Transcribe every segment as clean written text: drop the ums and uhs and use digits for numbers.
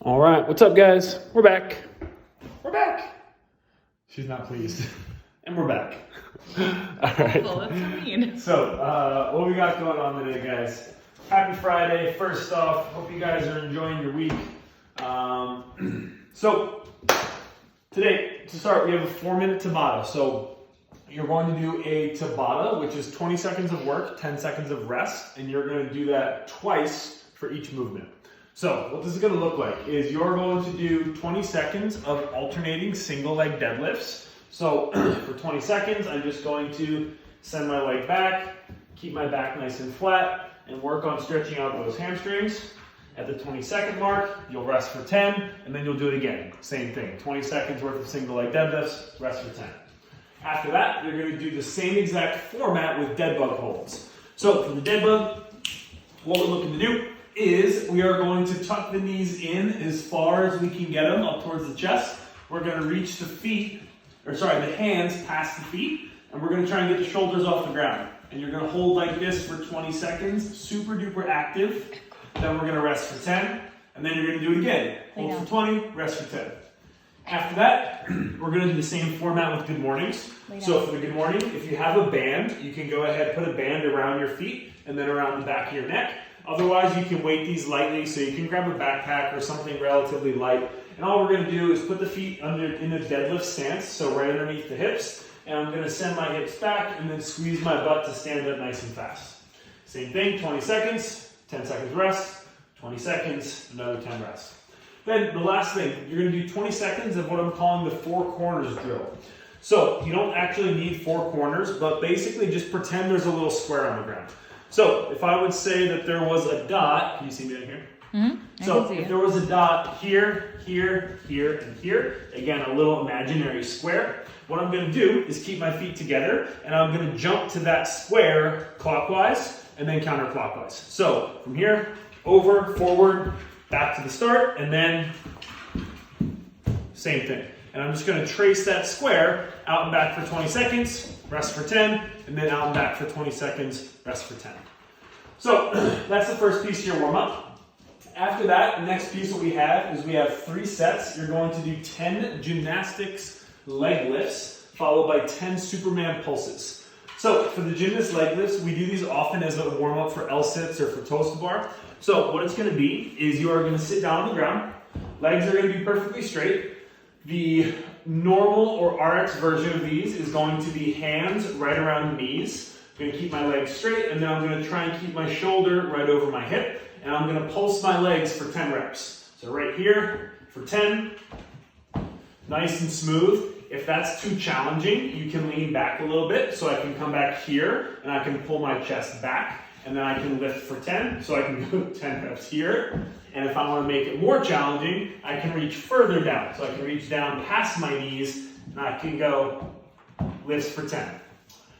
All right, what's up, guys? We're back. We're back. She's not pleased. And we're back. All right. Well, that's so mean. So, what we got going on today, guys? Happy Friday. First off, hope you guys are enjoying your week. So, today, to start, we have a 4-minute Tabata. So, you're going to do a Tabata, which is 20 seconds of work, 10 seconds of rest, and you're going to do that twice for each movement. So what this is going to look like is you're going to do 20 seconds of alternating single leg deadlifts. So for 20 seconds, I'm just going to send my leg back, keep my back nice and flat, and work on stretching out those hamstrings. At the 20-second mark, you'll rest for 10, and then you'll do it again. Same thing, 20 seconds worth of single leg deadlifts, rest for 10. After that, you're going to do the same exact format with dead bug holds. So for the dead bug, what we're looking to do is we are going to tuck the knees in as far as we can get them up towards the chest. We're going to reach the hands past the feet, and we're going to try and get the shoulders off the ground. And you're going to hold like this for 20 seconds, super duper active. Then we're going to rest for 10, and then you're going to do it again. Hold for 20, rest for 10. After that, we're going to do the same format with good mornings. So for the good morning, if you have a band, you can go ahead and put a band around your feet and then around the back of your neck. Otherwise, you can weight these lightly, so you can grab a backpack or something relatively light. And all we're going to do is put the feet in a deadlift stance, so right underneath the hips. And I'm going to send my hips back and then squeeze my butt to stand up nice and fast. Same thing, 20 seconds, 10 seconds rest, 20 seconds, another 10 rest. Then the last thing, you're going to do 20 seconds of what I'm calling the 4 corners drill. So you don't actually need 4 corners, but basically just pretend there's a little square on the ground. So if I would say that there was a dot, can you see me right here? Mm-hmm. So if there was a dot here, here, here, and here, again, a little imaginary square, what I'm going to do is keep my feet together, and I'm going to jump to that square clockwise and then counterclockwise. So from here, over, forward, back to the start, and then same thing. And I'm just going to trace that square out and back for 20 seconds, rest for 10, and then out and back for 20 seconds, rest for 10. So that's the first piece of your warm-up. After that, the next piece that we have is we have 3 sets. You're going to do 10 gymnastics leg lifts, followed by 10 Superman pulses. So for the gymnast leg lifts, we do these often as a warm-up for L-sits or for toes to bar. So what it's going to be is you are going to sit down on the ground. Legs are going to be perfectly straight. The normal or RX version of these is going to be hands right around the knees. I'm going to keep my legs straight, and then I'm going to try and keep my shoulder right over my hip, and I'm going to pulse my legs for 10 reps. So right here for 10, nice and smooth. If that's too challenging, you can lean back a little bit, so I can come back here, and I can pull my chest back, and then I can lift for 10, so I can go 10 reps here. And if I want to make it more challenging, I can reach further down. So I can reach down past my knees, and I can go lifts for 10.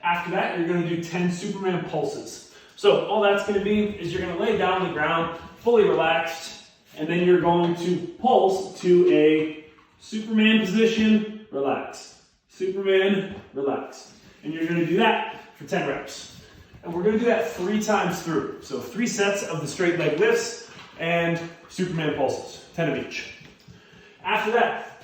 After that, you're going to do 10 Superman pulses. So all that's going to be is you're going to lay down on the ground, fully relaxed, and then you're going to pulse to a Superman position, relax. Superman, relax. And you're going to do that for 10 reps. And we're going to do that 3 times through. So 3 sets of the straight leg lifts and Superman pulses, 10 of each. After that,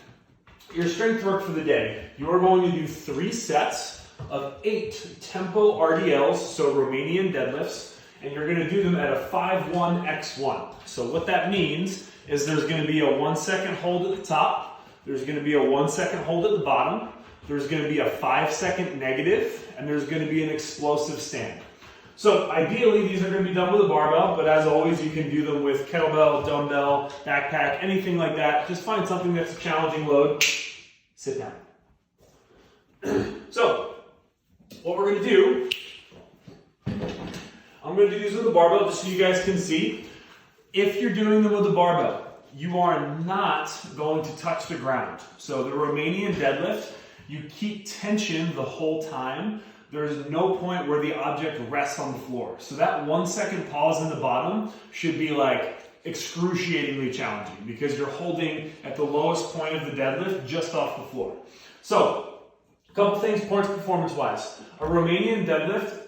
your strength work for the day. You're going to do 3 sets of 8 tempo RDLs, so Romanian deadlifts, and you're going to do them at a 5-1-X1. So what that means is there's going to be a 1-second hold at the top, there's going to be a 1-second hold at the bottom, there's going to be a 5-second negative, and there's going to be an explosive stand. So ideally, these are going to be done with a barbell, but as always, you can do them with kettlebell, dumbbell, backpack, anything like that. Just find something that's a challenging load. Sit down. So, what we're going to do, I'm going to do these with a barbell just so you guys can see. If you're doing them with a barbell, you are not going to touch the ground. So the Romanian deadlift, you keep tension the whole time. There's no point where the object rests on the floor. So that 1-second pause in the bottom should be like excruciatingly challenging because you're holding at the lowest point of the deadlift just off the floor. So, a couple things points performance-wise. A Romanian deadlift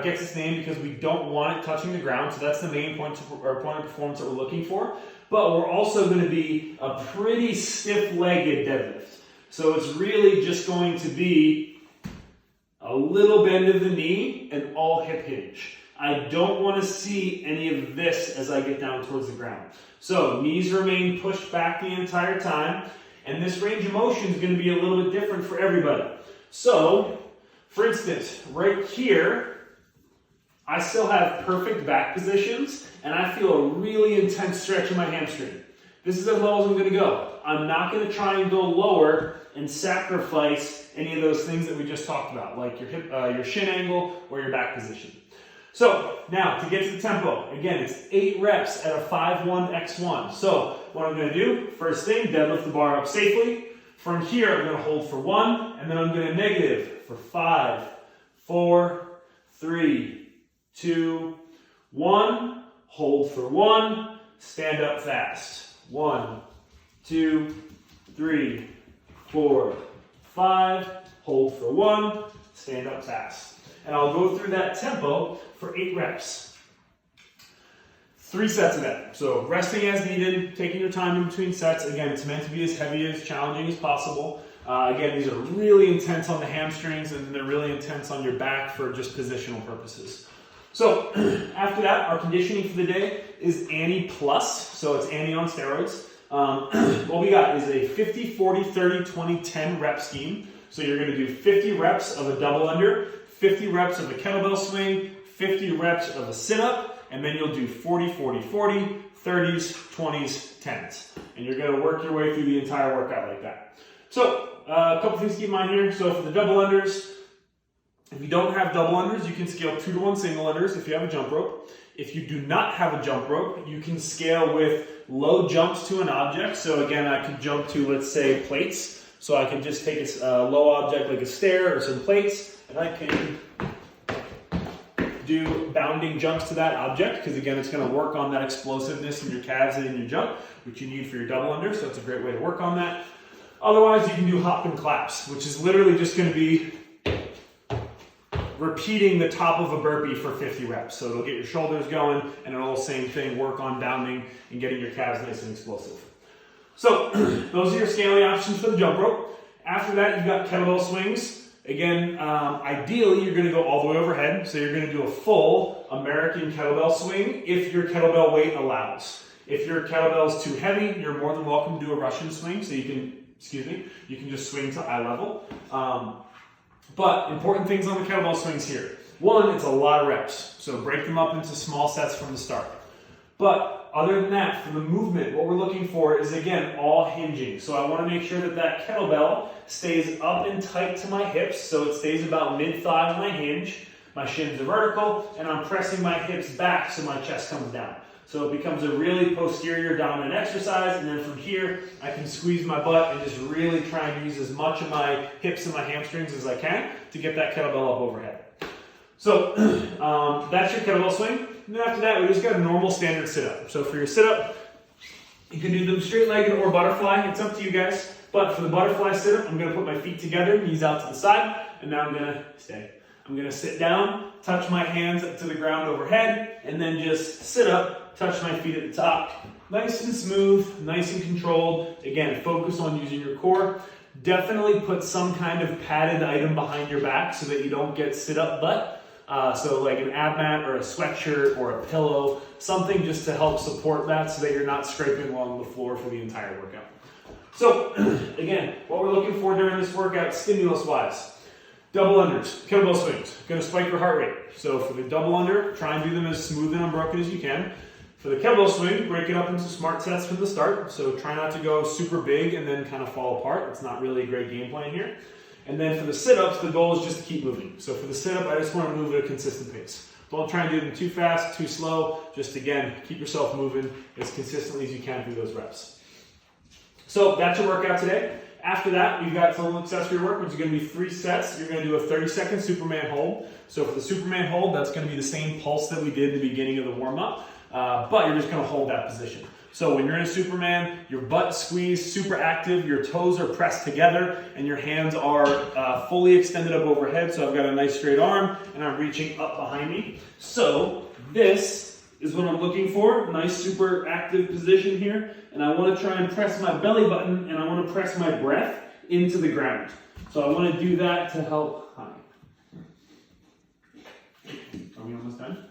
gets its name because we don't want it touching the ground, so that's the main point of performance that we're looking for. But we're also going to be a pretty stiff-legged deadlift. So it's really just going to be a little bend of the knee and all hip hinge. I don't want to see any of this as I get down towards the ground. So knees remain pushed back the entire time, and this range of motion is going to be a little bit different for everybody. So, for instance, right here, I still have perfect back positions, and I feel a really intense stretch in my hamstring. This is as low as I'm going to go. I'm not going to try and go lower and sacrifice any of those things that we just talked about, like your shin angle or your back position. So now to get to the tempo, again, it's 8 reps at a 5-1-X1. So what I'm going to do, first thing, deadlift the bar up safely. From here, I'm going to hold for 1, and then I'm going to negative for 5, 4, 3, 2, 1. Hold for 1, stand up fast. 1, 2, 3, 4, 5. Hold for 1, stand up fast. And I'll go through that tempo for 8 reps. 3 sets of that. So resting as needed, taking your time in between sets. Again, it's meant to be as heavy, as challenging as possible. Again, these are really intense on the hamstrings, and they're really intense on your back for just positional purposes. So after that, our conditioning for the day is Annie Plus. So it's Annie on steroids. What we got is a 50, 40, 30, 20, 10 rep scheme. So you're going to do 50 reps of a double under, 50 reps of a kettlebell swing, 50 reps of a sit-up, and then you'll do 40, 40, 40, 30s, 20s, 10s. And you're going to work your way through the entire workout like that. So a couple things to keep in mind here. So for the double unders, if you don't have double unders, you can scale 2-to-1 single unders if you have a jump rope. If you do not have a jump rope, you can scale with low jumps to an object. So again, I could jump to, let's say, plates. So I can just take a low object like a stair or some plates, and I can do bounding jumps to that object, because again, it's going to work on that explosiveness in your calves and in your jump, which you need for your double under, so it's a great way to work on that. Otherwise, you can do hop and claps, which is literally just going to be repeating the top of a burpee for 50 reps. So it'll get your shoulders going, and it'll, same thing, work on bounding and getting your calves nice and explosive. So those are your scaling options for the jump rope. After that, you've got kettlebell swings. Again, ideally, you're going to go all the way overhead. So you're going to do a full American kettlebell swing if your kettlebell weight allows. If your kettlebell is too heavy, you're more than welcome to do a Russian swing. So you can just swing to eye level. But important things on the kettlebell swings here. One, it's a lot of reps. So break them up into small sets from the start. But other than that, for the movement, what we're looking for is, again, all hinging. So I want to make sure that that kettlebell stays up and tight to my hips, so it stays about mid-thigh when I hinge. My shins are vertical, and I'm pressing my hips back so my chest comes down. So it becomes a really posterior dominant exercise, and then from here, I can squeeze my butt and just really try and use as much of my hips and my hamstrings as I can to get that kettlebell up overhead. So that's your kettlebell swing. And then after that, we just got a normal standard sit-up. So for your sit-up, you can do them straight-legged or butterfly. It's up to you guys. But for the butterfly sit-up, I'm going to put my feet together, knees out to the side, and now I'm going to stay. I'm going to sit down, touch my hands up to the ground overhead, and then just sit up, touch my feet at the top. Nice and smooth, nice and controlled. Again, focus on using your core. Definitely put some kind of padded item behind your back so that you don't get sit-up butt. So like an ab mat or a sweatshirt or a pillow, something just to help support that so that you're not scraping along the floor for the entire workout. So again, what we're looking for during this workout, stimulus-wise, double unders, kettlebell swings, going to spike your heart rate. So for the double under, try and do them as smooth and unbroken as you can. For the kettlebell swing, break it up into smart sets from the start. So try not to go super big and then kind of fall apart. It's not really a great game plan here. And then for the sit-ups, the goal is just to keep moving. So for the sit-up, I just want to move at a consistent pace. Don't try and do them too fast, too slow. Just again, keep yourself moving as consistently as you can through those reps. So that's your workout today. After that, we've got total accessory work, which is going to be 3 sets. You're going to do a 30-second Superman hold. So for the Superman hold, that's going to be the same pulse that we did at the beginning of the warm-up, but you're just going to hold that position. So when you're in a Superman, your butt squeezed, super active, your toes are pressed together, and your hands are fully extended up overhead. So I've got a nice straight arm, and I'm reaching up behind me. So this is what I'm looking for. Nice, super active position here. And I want to try and press my belly button, and I want to press my breath into the ground. So I want to do that to help. Hi. Are we almost done?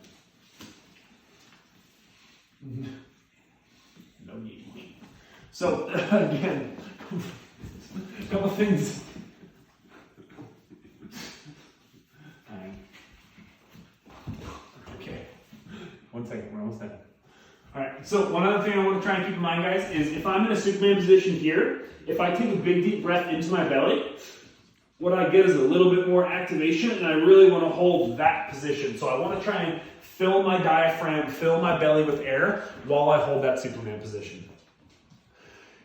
No need. So again, a couple things. Okay, 1 second, we're almost done. All right, so one other thing I want to try and keep in mind, guys, is if I'm in a Superman position here, if I take a big deep breath into my belly, what I get is a little bit more activation, and I really want to hold that position. So I want to try and fill my diaphragm, fill my belly with air while I hold that Superman position.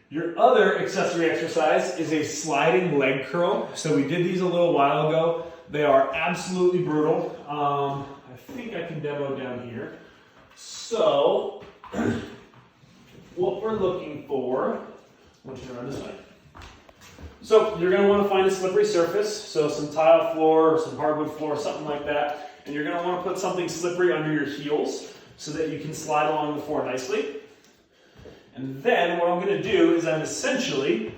Your other accessory exercise is a sliding leg curl. So we did these a little while ago. They are absolutely brutal. I think I can demo down here. So what we're looking for, I want you to run this way. So you're going to want to find a slippery surface, so some tile floor or some hardwood floor, something like that. And you're going to want to put something slippery under your heels so that you can slide along the floor nicely. And then what I'm going to do is I'm essentially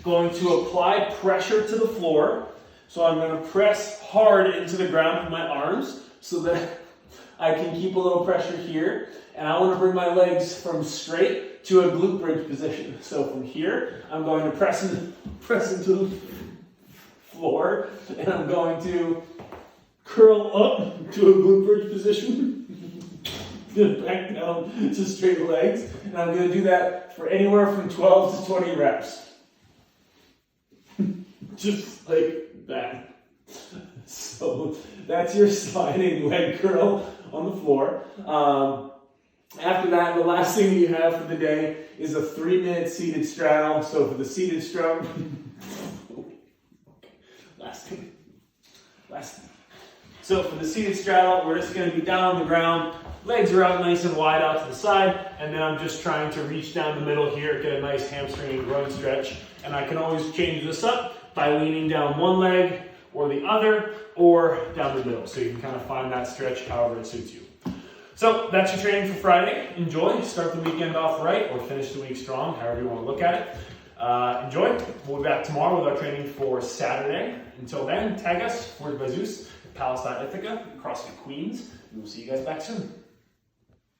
going to apply pressure to the floor. So I'm going to press hard into the ground with my arms so that I can keep a little pressure here. And I want to bring my legs from straight to a glute bridge position. So from here, I'm going to press into the floor, and I'm going to curl up to a glute bridge position. Back down to straight legs. And I'm going to do that for anywhere from 12 to 20 reps. Just like that. So that's your sliding leg curl on the floor. After that, the last thing you have for the day is a 3-minute seated straddle. So for the seated straddle, last thing. So for the seated straddle, we're just going to be down on the ground, legs are out nice and wide out to the side, and then I'm just trying to reach down the middle here, get a nice hamstring and groin stretch. And I can always change this up by leaning down one leg or the other, or down the middle. So you can kind of find that stretch however it suits you. So that's your training for Friday. Enjoy. Start the weekend off right, or finish the week strong, however you want to look at it. Enjoy. We'll be back tomorrow with our training for Saturday. Until then, tag us, Forward by Zeus, at Palace Ithaca, CrossFit Queens. We will see you guys back soon.